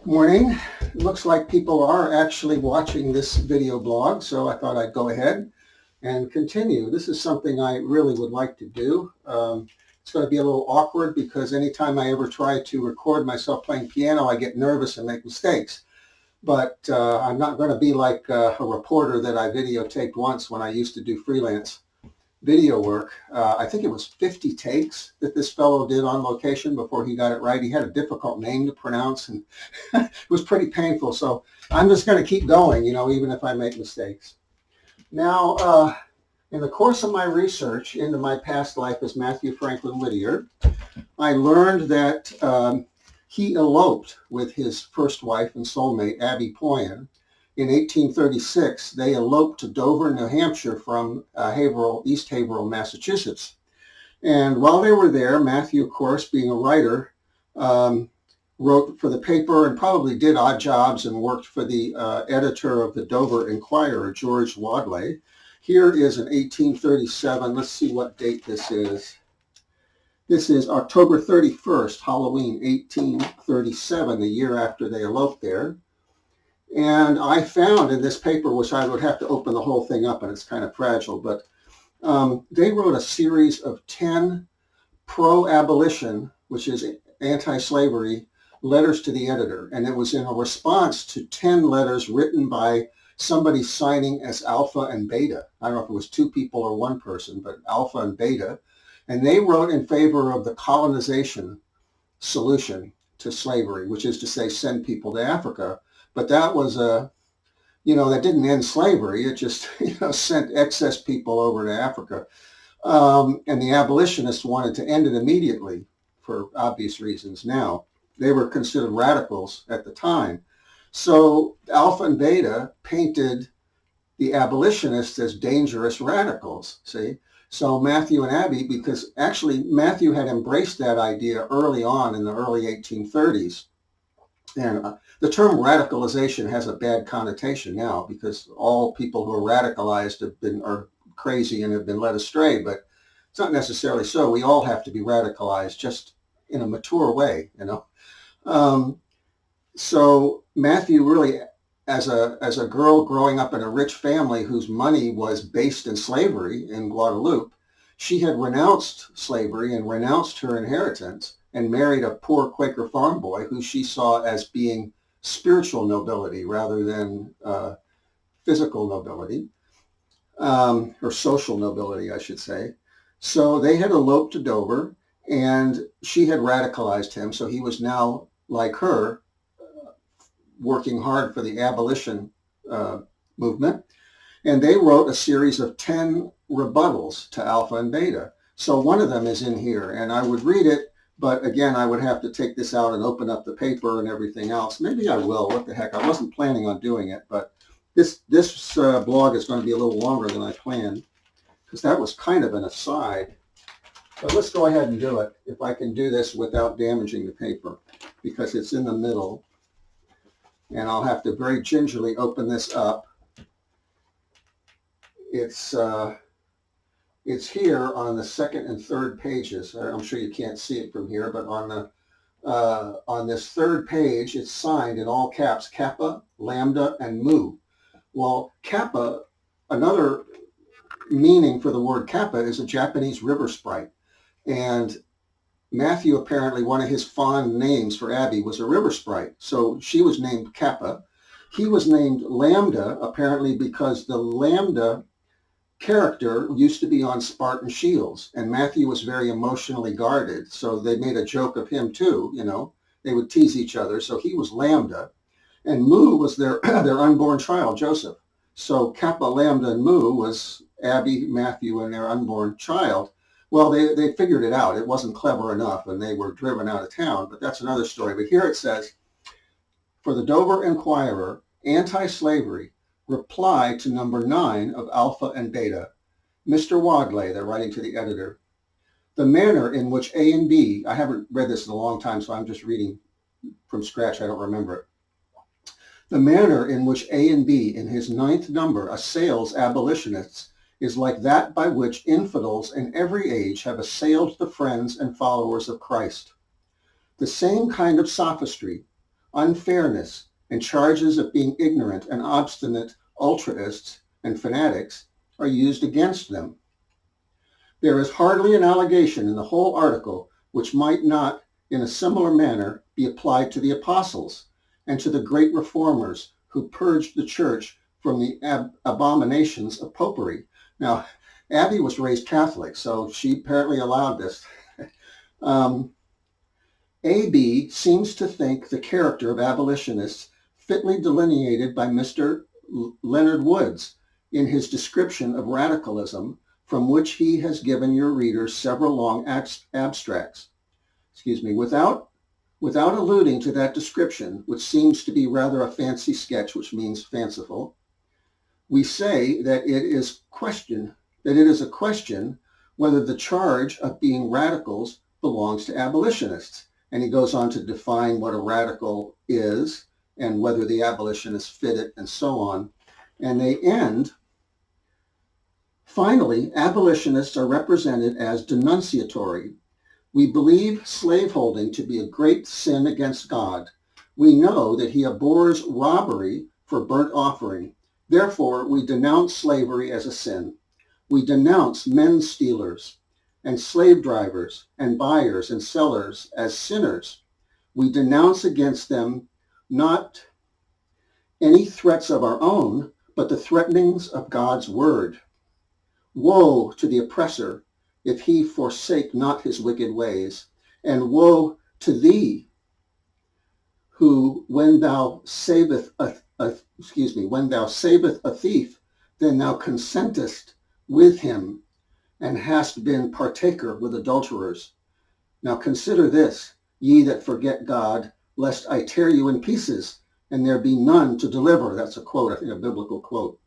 Morning. It looks like people are actually watching this video blog, so I thought I'd go ahead and continue. This is something I really would like to do. It's going to be a little awkward because anytime I ever try to record myself playing piano, I get nervous and make mistakes. But I'm not going to be like a reporter that I videotaped once when I used to do freelance video work. I think it was 50 takes that this fellow did on location before he got it right. He had a difficult name to pronounce, and it was pretty painful. So I'm just going to keep going, even if I make mistakes. Now, in the course of my research into my past life as Matthew Franklin Whittier, I learned that he eloped with his first wife and soulmate, Abby Poyen. In 1836, they eloped to Dover, New Hampshire from East Haverhill, Massachusetts. And while they were there, Mathew, of course, being a writer, wrote for the paper and probably did odd jobs and worked for the editor of the Dover Inquirer, George Wadley. Here is an 1837. Let's see what date this is. This is October 31st, Halloween, 1837, the year after they eloped there. And I found in this paper, which I would have to open the whole thing up and it's kind of fragile, but they wrote a series of 10 pro-abolition, which is anti-slavery, letters to the editor. And it was in a response to 10 letters written by somebody signing as Alpha and Beta. I don't know if it was two people or one person, but Alpha and Beta. And they wrote in favor of the colonization solution to slavery, which is to say send people to Africa. But that was that didn't end slavery. It just, sent excess people over to Africa. And the abolitionists wanted to end it immediately for obvious reasons now. They were considered radicals at the time. So Alpha and Beta painted the abolitionists as dangerous radicals, see? So Mathew and Abby, because actually Mathew had embraced that idea early on in the early 1830s. And the term radicalization has a bad connotation now because all people who are radicalized are crazy and have been led astray, but it's not necessarily so. We all have to be radicalized, just in a mature way, So Mathew really, as a girl growing up in a rich family whose money was based in slavery in Guadeloupe, she had renounced slavery and renounced her inheritance and married a poor Quaker farm boy who she saw as being spiritual nobility rather than physical nobility, or social nobility, I should say. So they had eloped to Dover, and she had radicalized him. So he was now, like her, working hard for the abolition movement. And they wrote a series of 10 rebuttals to Alpha and Beta. So one of them is in here, and I would read it. But again, I would have to take this out and open up the paper and everything else. Maybe I will. What the heck? I wasn't planning on doing it, but this blog is going to be a little longer than I planned because that was kind of an aside. But let's go ahead and do it if I can do this without damaging the paper because it's in the middle. And I'll have to very gingerly open this up. It's here on the second and third pages. I'm sure you can't see it from here, but on this third page, it's signed in all caps, Kappa, Lambda, and Mu. Well, Kappa, another meaning for the word Kappa is a Japanese river sprite. And Mathew, apparently, one of his fond names for Abby was a river sprite. So she was named Kappa. He was named Lambda, apparently because the Lambda character used to be on Spartan shields, and Mathew was very emotionally guarded, so they made a joke of him too. They would tease each other. So he was Lambda, and Mu was their their unborn child, Joseph. So Kappa, Lambda, and Mu was Abby, Mathew, and their unborn child. Well, they figured it out. It wasn't clever enough, and they were driven out of town. But that's another story. But here it says, for the Dover Inquirer, anti-slavery. Reply to number 9 of Alpha and Beta. Mr. Wadley, they're writing to the editor. The manner in which A and B, I haven't read this in a long time, so I'm just reading from scratch. I don't remember it. The manner in which A and B in his 9th number assails abolitionists is like that by which infidels in every age have assailed the friends and followers of Christ. The same kind of sophistry, unfairness, and charges of being ignorant and obstinate ultraists and fanatics are used against them. There is hardly an allegation in the whole article which might not, in a similar manner, be applied to the apostles and to the great reformers who purged the church from the abominations of popery. Now, Abby was raised Catholic, so she apparently allowed this. A.B. seems to think the character of abolitionists fitly delineated by Mr. Leonard Woods in his description of radicalism, from which he has given your readers several long abstracts. Without alluding to that description, which seems to be rather a fancy sketch, which means fanciful, we say that it is a question whether the charge of being radicals belongs to abolitionists. And he goes on to define what a radical is and whether the abolitionists fit it and so on. And they end, finally, abolitionists are represented as denunciatory. We believe slaveholding to be a great sin against God. We know that he abhors robbery for burnt offering. Therefore, we denounce slavery as a sin. We denounce men stealers and slave drivers and buyers and sellers as sinners. We denounce against them not any threats of our own, but the threatenings of God's word. Woe to the oppressor if he forsake not his wicked ways, and woe to thee who, when thou saveth a thief, then thou consentest with him and hast been partaker with adulterers. Now consider this, ye that forget God, lest I tear you in pieces, and there be none to deliver. That's a quote, I think a biblical quote.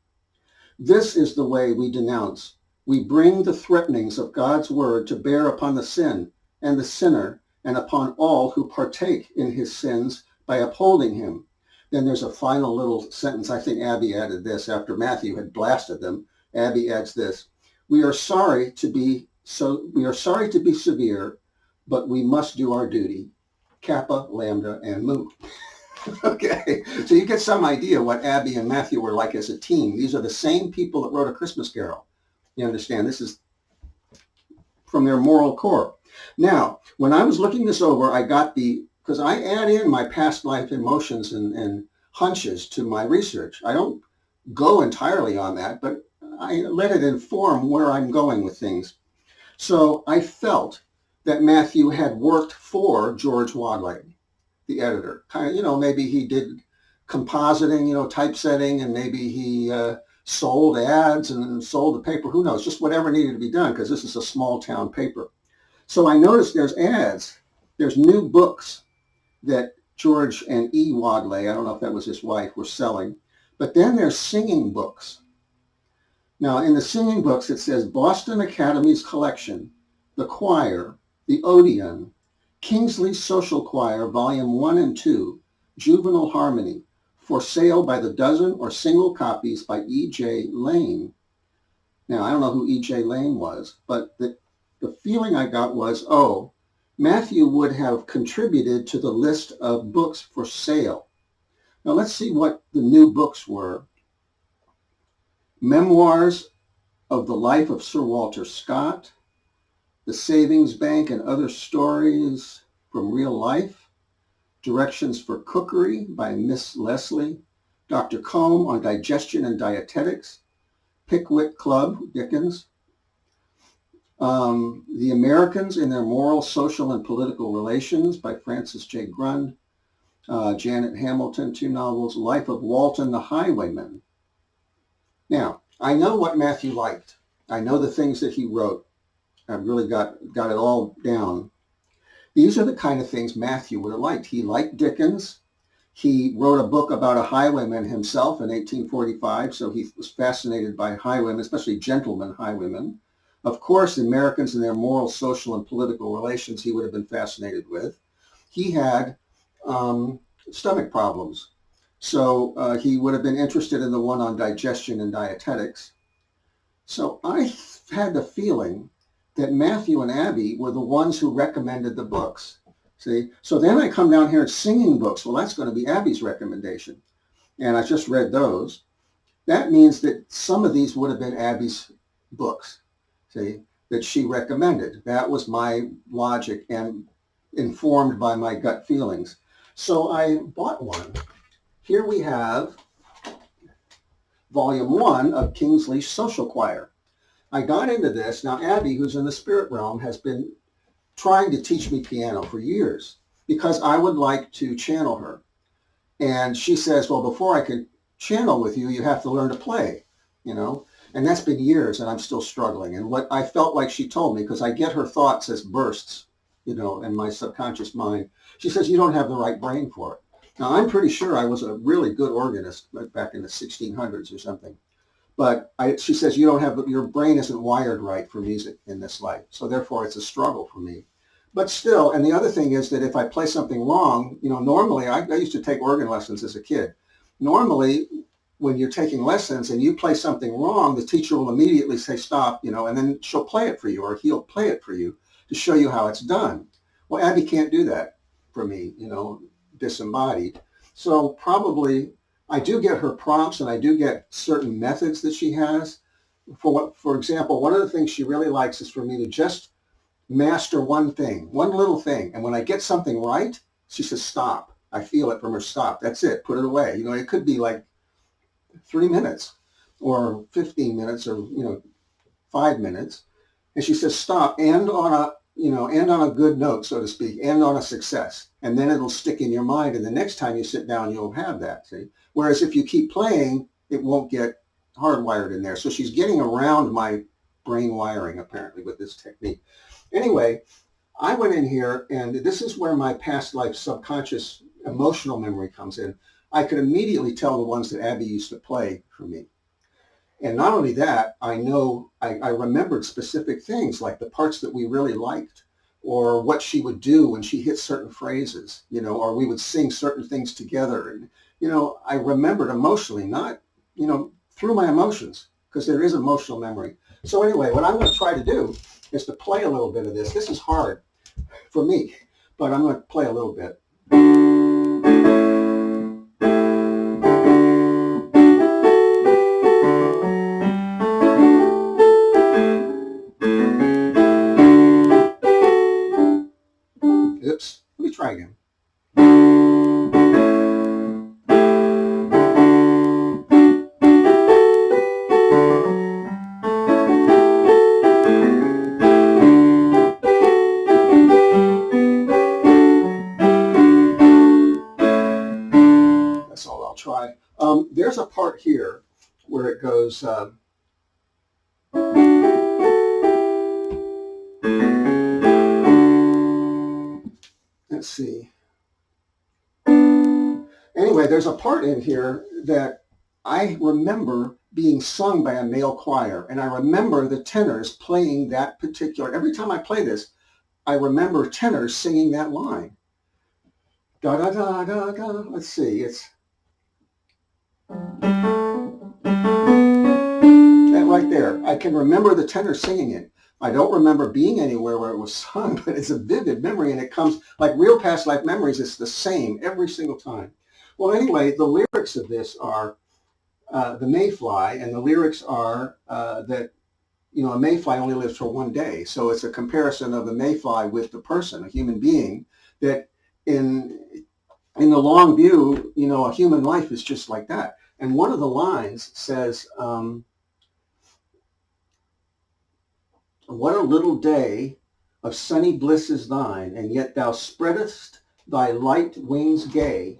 This is the way we denounce. We bring the threatenings of God's word to bear upon the sin and the sinner and upon all who partake in his sins by upholding him. Then there's a final little sentence. I think Abby added this after Mathew had blasted them. Abby adds this. We are sorry to be severe, but we must do our duty. Kappa, Lambda, and Mu. Okay, so you get some idea what Abby and Mathew were like as a team. These are the same people that wrote A Christmas Carol. You understand? This is from their moral core. Now, when I was looking this over, I got because I add in my past life emotions and hunches to my research. I don't go entirely on that, but I let it inform where I'm going with things. So I felt that Mathew had worked for George Wadley, the editor. Kind of, maybe he did compositing, typesetting, and maybe he sold ads and sold the paper. Who knows? Just whatever needed to be done, because this is a small town paper. So I noticed there's ads. There's new books that George and E. Wadley, I don't know if that was his wife, were selling. But then there's singing books. Now, in the singing books, it says Boston Academy's Collection, The Choir, The Odeon, Kingsley's Social Choir, Volume 1 and 2, Juvenile Harmony, for sale by the dozen or single copies by E.J. Lane. Now, I don't know who E.J. Lane was, but the feeling I got was, Mathew would have contributed to the list of books for sale. Now, let's see what the new books were. Memoirs of the Life of Sir Walter Scott, The Savings Bank and Other Stories from Real Life, Directions for Cookery by Miss Leslie, Dr. Combe on Digestion and Dietetics, Pickwick Club, Dickens, The Americans in Their Moral, Social, and Political Relations by Francis J. Grund, Janet Hamilton, 2 novels, Life of Walton the Highwayman. Now, I know what Mathew liked. I know the things that he wrote. I've really got it all down. These are the kind of things Mathew would have liked. He liked Dickens. He wrote a book about a highwayman himself in 1845, so he was fascinated by highwaymen, especially gentlemen highwaymen. Of course, Americans and their moral, social, and political relations he would have been fascinated with. He had stomach problems, so he would have been interested in the one on digestion and dietetics. So I had the feeling that Mathew and Abby were the ones who recommended the books. See? So then I come down here and singing books. Well, that's going to be Abby's recommendation. And I just read those. That means that some of these would have been Abby's books, see, that she recommended. That was my logic and informed by my gut feelings. So I bought one. Here we have Volume 1 of Kingsley's Social Choir. I got into this. Now, Abby, who's in the spirit realm, has been trying to teach me piano for years because I would like to channel her. And she says, well, before I could channel with you, you have to learn to play, you know, and that's been years and I'm still struggling. And what I felt like she told me, because I get her thoughts as bursts, you know, in my subconscious mind, she says, you don't have the right brain for it. Now, I'm pretty sure I was a really good organist back in the 1600s or something. But she says, you don't have, your brain isn't wired right for music in this life. So therefore, it's a struggle for me. But still, and the other thing is that if I play something wrong, you know, normally I used to take organ lessons as a kid. Normally, when you're taking lessons and you play something wrong, the teacher will immediately say, stop, you know, and then she'll play it for you or he'll play it for you to show you how it's done. Well, Abby can't do that for me, you know, disembodied. So probably I do get her prompts and I do get certain methods that she has. For example, one of the things she really likes is for me to just master one thing, one little thing. And when I get something right, she says, stop. I feel it from her, stop. That's it. Put it away. You know, it could be like 3 minutes or 15 minutes or, you know, 5 minutes. And she says, stop, end on a, you know, end on a good note, so to speak, end on a success. And then it'll stick in your mind. And the next time you sit down, you'll have that, see? Whereas if you keep playing, it won't get hardwired in there. So she's getting around my brain wiring, apparently, with this technique. Anyway, I went in here, and this is where my past life subconscious emotional memory comes in. I could immediately tell the ones that Abby used to play for me. And not only that, I know I remembered specific things like the parts that we really liked or what she would do when she hit certain phrases, you know, or we would sing certain things together. And, you know, I remembered emotionally, not, you know, through my emotions, because there is emotional memory. So anyway, what I'm going to try to do is to play a little bit of this. This is hard for me, but I'm going to play a little bit. Oops, let me try again. That's all I'll try. There's a part here where it goes, let's see. Anyway, there's a part in here that I remember being sung by a male choir, and I remember the tenors playing that particular, every time I play this, I remember tenors singing that line. Da da da da da. Let's see, it's that right there. I can remember the tenor singing it. I don't remember being anywhere where it was sung, but it's a vivid memory, and it comes like real past life memories. It's the same every single time. Well, anyway, the lyrics of this are the mayfly, and the lyrics are that, you know, a mayfly only lives for 1 day. So it's a comparison of the mayfly with the person, a human being, that in the long view, you know, a human life is just like that. And one of the lines says, what a little day of sunny bliss is thine, and yet thou spreadest thy light wings gay,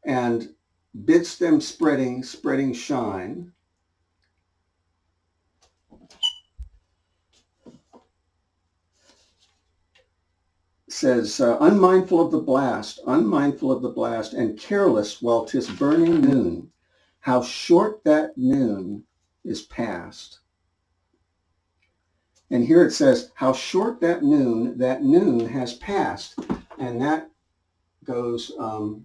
and bidst them spreading shine. Says, unmindful of the blast, and careless while 'tis burning noon, how short that noon is past. And here it says, how short that noon has passed. And that goes, well,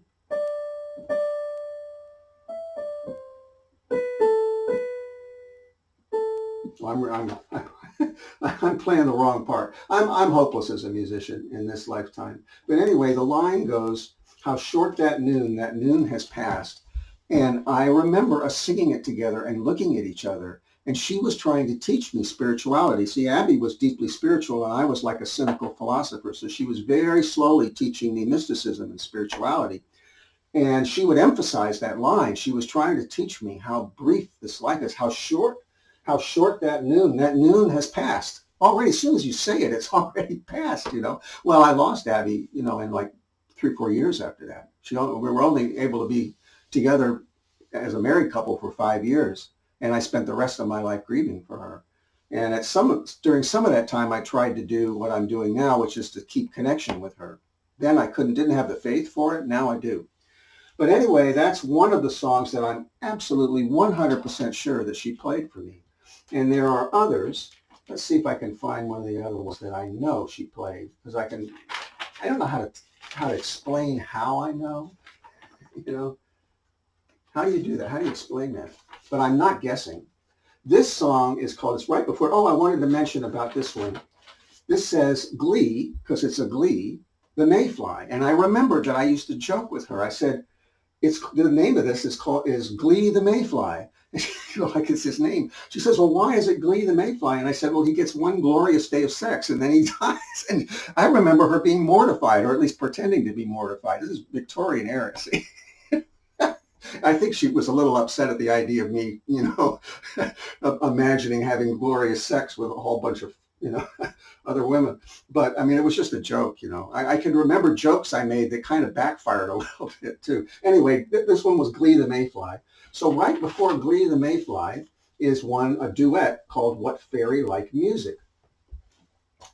I'm playing the wrong part. I'm hopeless as a musician in this lifetime. But anyway, the line goes, how short that noon has passed. And I remember us singing it together and looking at each other. And she was trying to teach me spirituality. See, Abby was deeply spiritual and I was like a cynical philosopher. So she was very slowly teaching me mysticism and spirituality. And she would emphasize that line. She was trying to teach me how brief this life is, how short that noon has passed. Already, as soon as you say it, it's already passed, Well, I lost Abby, in like 3 or 4 years after that. We were only able to be together as a married couple for 5 years. And I spent the rest of my life grieving for her. And during some of that time, I tried to do what I'm doing now, which is to keep connection with her. Then I didn't have the faith for it. Now I do. But anyway, that's one of the songs that I'm absolutely 100% sure that she played for me. And there are others. Let's see if I can find one of the other ones that I know she played, because I don't know how to explain how I know, How do you do that? How do you explain that? But I'm not guessing. This song is called, it's right before, I wanted to mention about this one. This says Glee, because it's a Glee, the Mayfly. And I remembered that I used to joke with her. I said, the name of this is Glee the Mayfly. Like it's his name. She says, well, why is it Glee the Mayfly? And I said, well, he gets one glorious day of sex and then he dies. And I remember her being mortified, or at least pretending to be mortified. This is Victorian era. See? I think she was a little upset at the idea of me, imagining having glorious sex with a whole bunch of, other women. But I mean, it was just a joke, I can remember jokes I made that kind of backfired a little bit too. Anyway, this one was Glee the Mayfly. So right before Glee the Mayfly is a duet called What Fairy Like Music.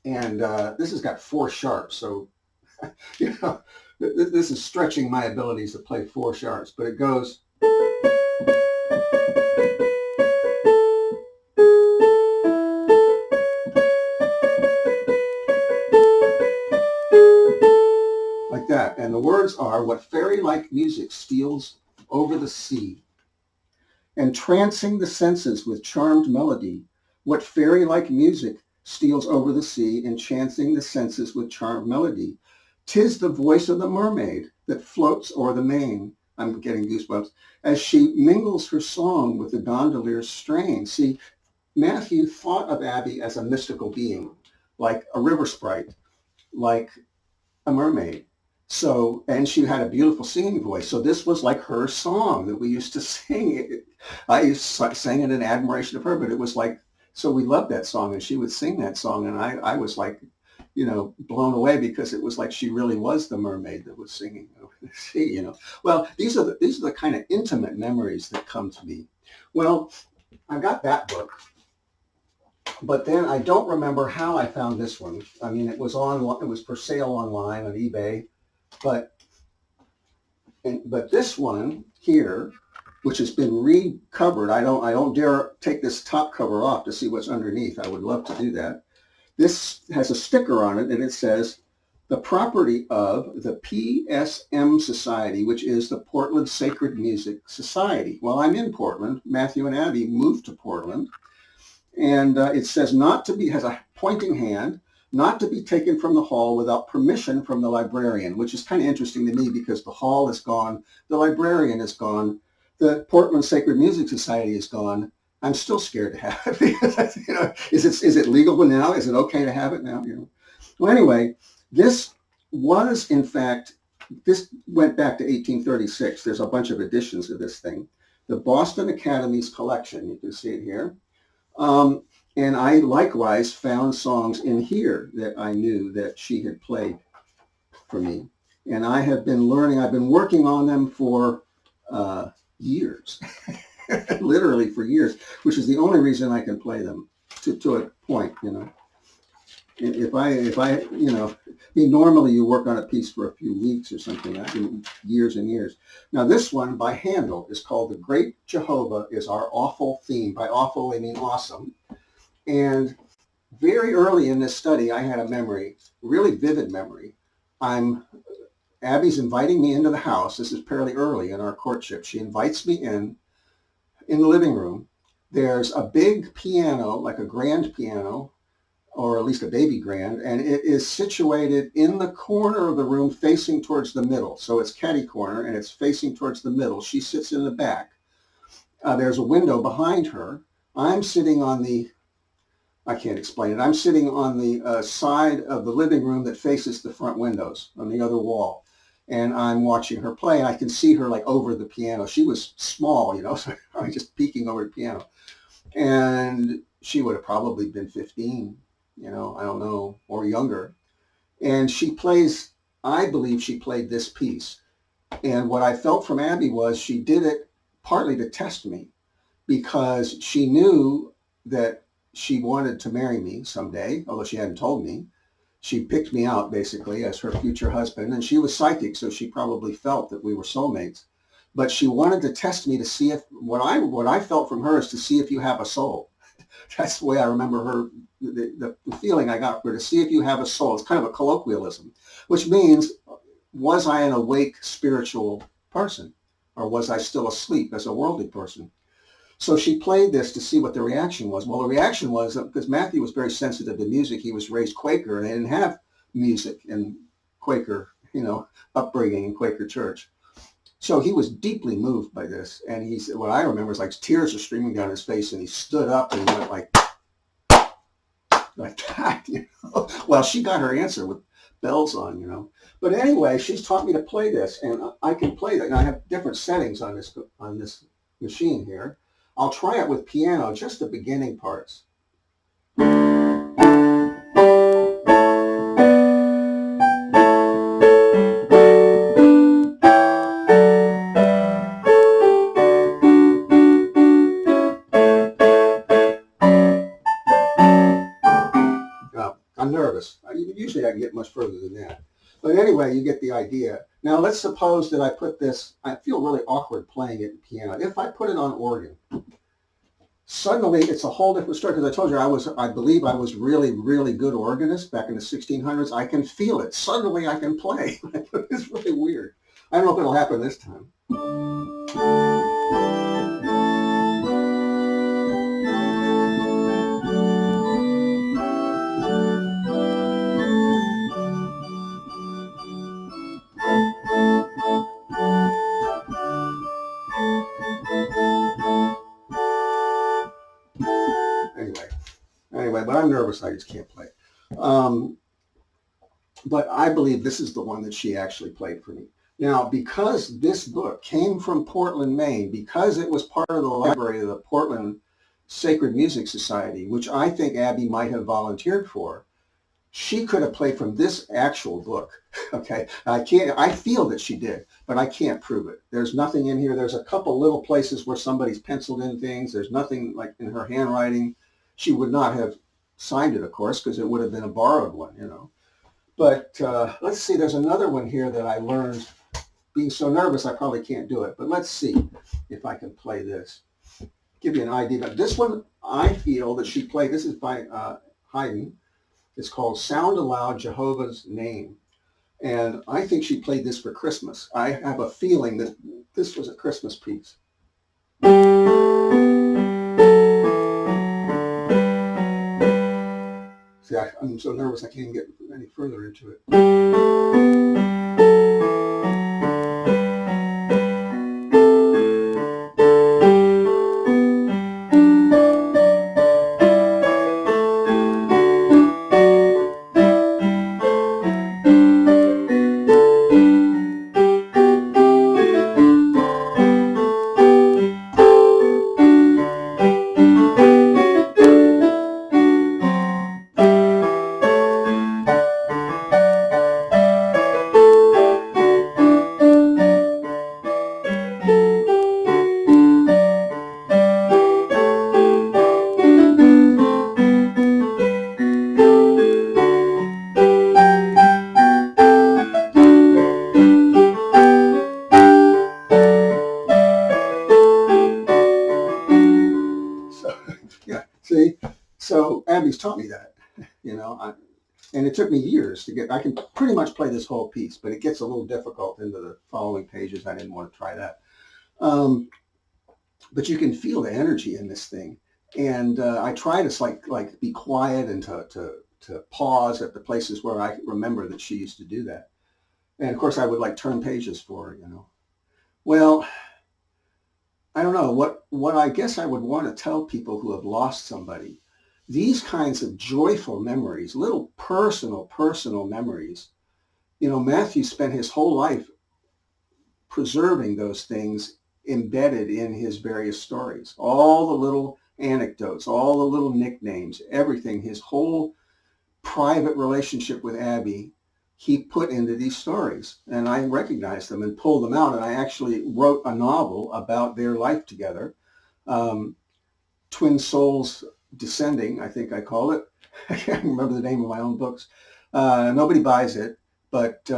And this has got 4 sharps. So, this is stretching my abilities to play 4 sharps, but it goes. Like that. And the words are, what fairy-like music steals over the sea, entrancing the senses with charmed melody. What fairy-like music steals over the sea, enchanting the senses with charmed melody. 'Tis the voice of the mermaid that floats o'er the main. I'm getting goosebumps. As she mingles her song with the gondolier's strain. See, Mathew thought of Abby as a mystical being, like a river sprite, like a mermaid. So, and she had a beautiful singing voice. So this was like her song that we used to sing. I sang it in admiration of her, but it was like, so we loved that song and she would sing that song. And I was like, blown away, because it was like she really was the mermaid that was singing over the sea, Well, these are the kind of intimate memories that come to me. Well, I got that book, but then I don't remember how I found this one. I mean, it was for sale online on eBay, but this one here, which has been recovered, I don't dare take this top cover off to see what's underneath. I would love to do that. This has a sticker on it, and it says, the property of the PSM Society, which is the Portland Sacred Music Society. Well, I'm in Portland. Mathew and Abby moved to Portland. And it says has a pointing hand, not to be taken from the hall without permission from the librarian, which is kind of interesting to me because the hall is gone, the librarian is gone, the Portland Sacred Music Society is gone. I'm still scared to have it because, is it legal now? Is it okay to have it now? Well, anyway, this went back to 1836. There's a bunch of editions of this thing. The Boston Academy's collection, you can see it here. And I likewise found songs in here that I knew that she had played for me. And I've been working on them for years. Literally for years, which is the only reason I can play them to a point, If I normally you work on a piece for a few weeks or something. I've been years and years. Now this one by Handel is called The Great Jehovah is Our Awful Theme. By awful, I mean awesome. And very early in this study, I had a memory, really vivid memory. Abby's inviting me into the house. This is fairly early in our courtship. She invites me in the living room. There's a big piano, like a grand piano, or at least a baby grand, and it is situated in the corner of the room facing towards the middle. So it's catty corner and it's facing towards the middle. She sits in the back. There's a window behind her. I'm sitting on the, I can't explain it. I'm sitting on the side of the living room that faces the front windows on the other wall. And I'm watching her play. And I can see her like over the piano. She was small, so I'm just peeking over the piano. And she would have probably been 15, I don't know, or younger. And she plays, I believe she played this piece. And what I felt from Abby was she did it partly to test me, because she knew that she wanted to marry me someday, although she hadn't told me. She picked me out basically as her future husband, and she was psychic, so she probably felt that we were soulmates. But she wanted to test me to see if what I felt from her is to see if you have a soul. That's the way I remember her. The feeling I got for her, to see if you have a soul. It's kind of a colloquialism, which means, was I an awake spiritual person, or was I still asleep as a worldly person? So she played this to see what the reaction was. Well, the reaction was, because Mathew was very sensitive to music, he was raised Quaker, and they didn't have music in Quaker, upbringing in Quaker church. So he was deeply moved by this. And he said, what I remember is like tears are streaming down his face, and he stood up and he went like that, Well, she got her answer with bells on, But anyway, she's taught me to play this, and I can play that. And I have different settings on this machine here. I'll try it with piano, just the beginning parts. I'm nervous. Usually I can get much further than that. But anyway, you get the idea. Now let's suppose that I put this, I feel really awkward playing it in piano. If I put it on organ, suddenly it's a whole different story, because I told you I believe I was really, really good organist back in the 1600s. I can feel it. Suddenly I can play. It's really weird. I don't know if it'll happen this time. Anyway, but I'm nervous. I just can't play. But I believe this is the one that she actually played for me. Now, because this book came from Portland, Maine, because it was part of the library of the Portland Sacred Music Society, which I think Abby might have volunteered for, she could have played from this actual book. Okay, I feel that she did, but I can't prove it. There's nothing in here. There's a couple little places where somebody's penciled in things. There's nothing like in her handwriting. She would not have signed it, of course, because it would have been a borrowed one, But let's see, there's another one here that I learned. Being so nervous, I probably can't do it. But let's see if I can play this. Give you an idea. But this one, I feel that she played. This is by Haydn. It's called Sound Aloud Jehovah's Name. And I think she played this for Christmas. I have a feeling that this was a Christmas piece. See, I'm so nervous I can't even get any further into it. See, so Abby's taught me that, and it took me years to get, I can pretty much play this whole piece, but it gets a little difficult into the following pages. I didn't want to try that. But you can feel the energy in this thing. And I try to like be quiet and to to pause at the places where I remember that she used to do that. And of course, I would like turn pages for her, you know. Well, I don't know what I guess I would want to tell people who have lost somebody. These kinds of joyful memories, little personal memories. You know, Matthew spent his whole life preserving those things embedded in his various stories. All the little anecdotes, all the little nicknames, everything, his whole private relationship with Abby, he put into these stories. And I recognized them and pulled them out. And I actually wrote a novel about their life together. Twin Souls Descending, I think I call it. I can't remember the name of my own books. Nobody buys it, but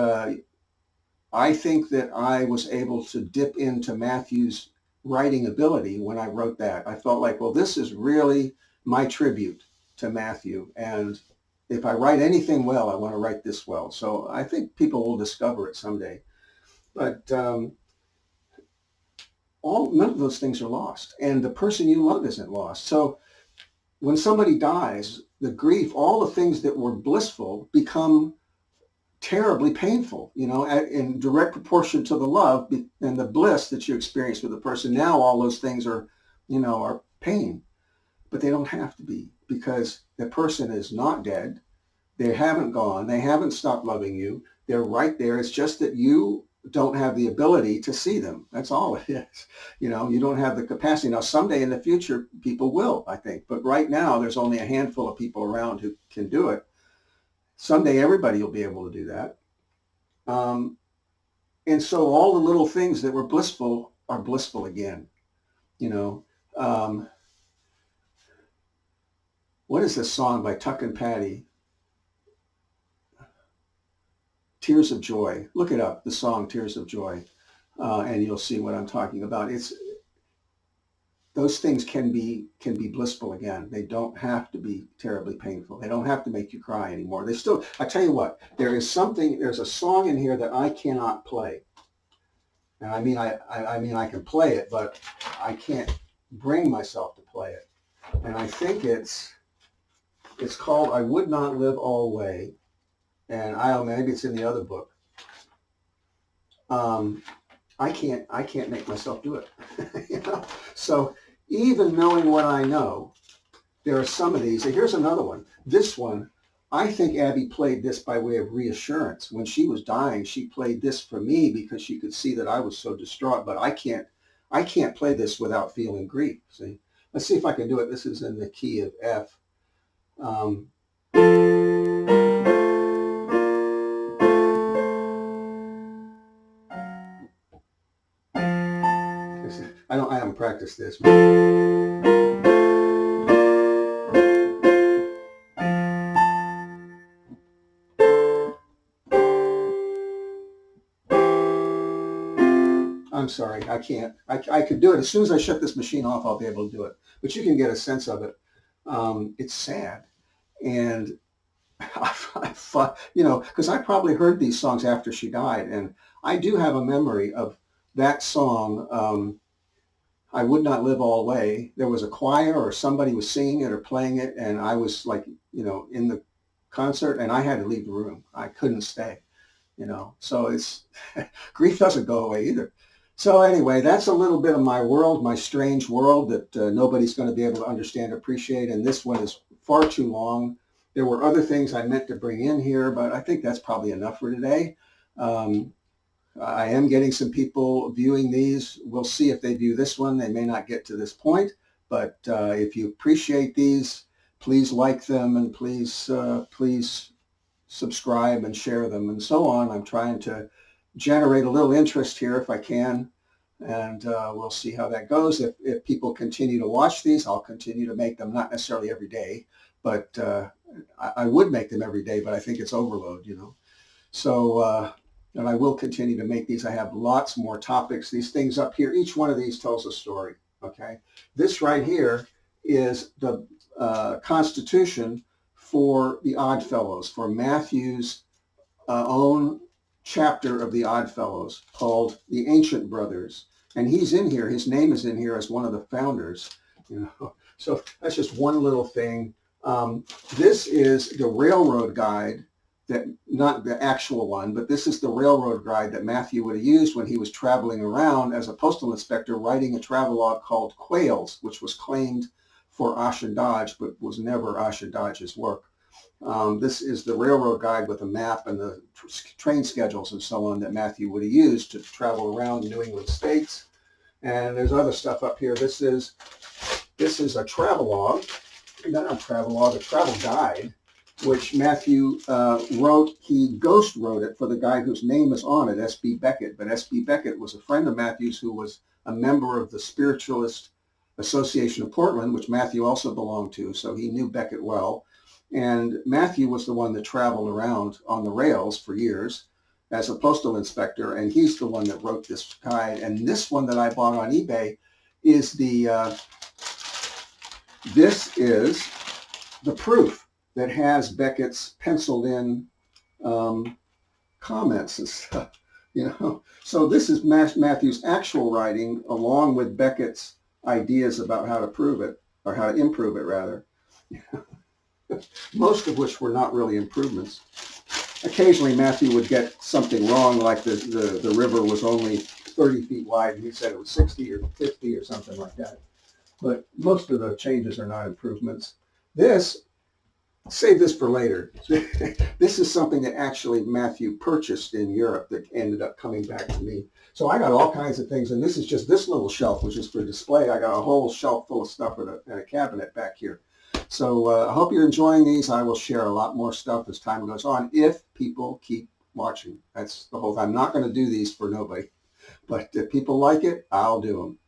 I think that I was able to dip into Matthew's writing ability when I wrote that. I felt like, well, this is really my tribute to Mathew. And if I write anything well, I want to write this well. So I think people will discover it someday. But none of those things are lost. And the person you love isn't lost. So when somebody dies, the grief, all the things that were blissful become terribly painful, you know, in direct proportion to the love and the bliss that you experience with the person. Now all those things are, you know, are pain, but they don't have to be, because the person is not dead. They haven't gone. They haven't stopped loving you. They're right there. It's just that you don't have the ability to see them. That's all it is. You know, you don't have the capacity. Now, someday in the future, people will, I think. But right now, there's only a handful of people around who can do it. Someday, everybody will be able to do that. And so all the little things that were blissful are blissful again. You know, what is this song by Tuck and Patty? Tears of Joy. Look it up, the song Tears of Joy, and you'll see what I'm talking about. Those things can be blissful again. They don't have to be terribly painful. They don't have to make you cry anymore. They still, I tell you what, there's a song in here that I cannot play. And I mean I can play it, but I can't bring myself to play it. And I think it's called I Would Not Live Alway. And maybe it's in the other book. I can't make myself do it. You know? So even knowing what I know, there are some of these. And here's another one. This one, I think Abby played this by way of reassurance. When she was dying, she played this for me because she could see that I was so distraught. But I can't play this without feeling grief. See, let's see if I can do it. This is in the key of F. I haven't practiced this. I'm sorry, I can't. I could do it. As soon as I shut this machine off, I'll be able to do it. But you can get a sense of it. It's sad. And, you know, because I probably heard these songs after she died. And I do have a memory of that song, I Would Not Live Alway. There was a choir or somebody was singing it or playing it. And I was like, you know, in the concert and I had to leave the room. I couldn't stay, you know. So grief doesn't go away either. So anyway, that's a little bit of my world, my strange world that nobody's going to be able to understand, appreciate. And this one is far too long. There were other things I meant to bring in here, but I think that's probably enough for today. I am getting some people viewing these. We'll see if they view this one. They may not get to this point, but if you appreciate these, please like them and please subscribe and share them and so on. I'm trying to generate a little interest here if I can, and we'll see how that goes. If people continue to watch these, I'll continue to make them, not necessarily every day, but I would make them every day, but I think it's overload, you know. So, and I will continue to make these. I have lots more topics. These things up here, each one of these tells a story, okay? This right here is the Constitution for the Oddfellows, for Matthew's own chapter of the Oddfellows called the Ancient Brothers. And he's in here. His name is in here as one of the founders, you know. So that's just one little thing. This is the railroad guide, that not the actual one, but this is the railroad guide that Mathew would have used when he was traveling around as a postal inspector, writing a travelogue called Quails, which was claimed for Ashen Dodge, but was never Ashen Dodge's work. This is the railroad guide with a map and the train schedules and so on that Mathew would have used to travel around the New England states. And there's other stuff up here. This is a travelogue, not a travelogue, a travel guide, which Mathew wrote. He ghost wrote it for the guy whose name is on it, S.B. Beckett. But S.B. Beckett was a friend of Mathew's who was a member of the Spiritualist Association of Portland, which Mathew also belonged to, so he knew Beckett well. And Mathew was the one that traveled around on the rails for years as a postal inspector, and he's the one that wrote this guide. And this one that I bought on eBay is this is the proof that has Beckett's penciled in comments and stuff, So this is Mathew's actual writing along with Beckett's ideas about how to prove it, or how to improve it rather. Most of which were not really improvements. Occasionally Mathew would get something wrong, like the river was only 30 feet wide and he said it was 60 or 50 or something like that. But most of the changes are not improvements. Save this for later. This is something that actually Mathew purchased in Europe that ended up coming back to me. So I got all kinds of things, and this is just this little shelf, which is for display. I got a whole shelf full of stuff and a cabinet back here. So I hope you're enjoying these. I will share a lot more stuff as time goes on if people keep watching. That's the whole thing. I'm not going to do these for nobody, but if people like it, I'll do them.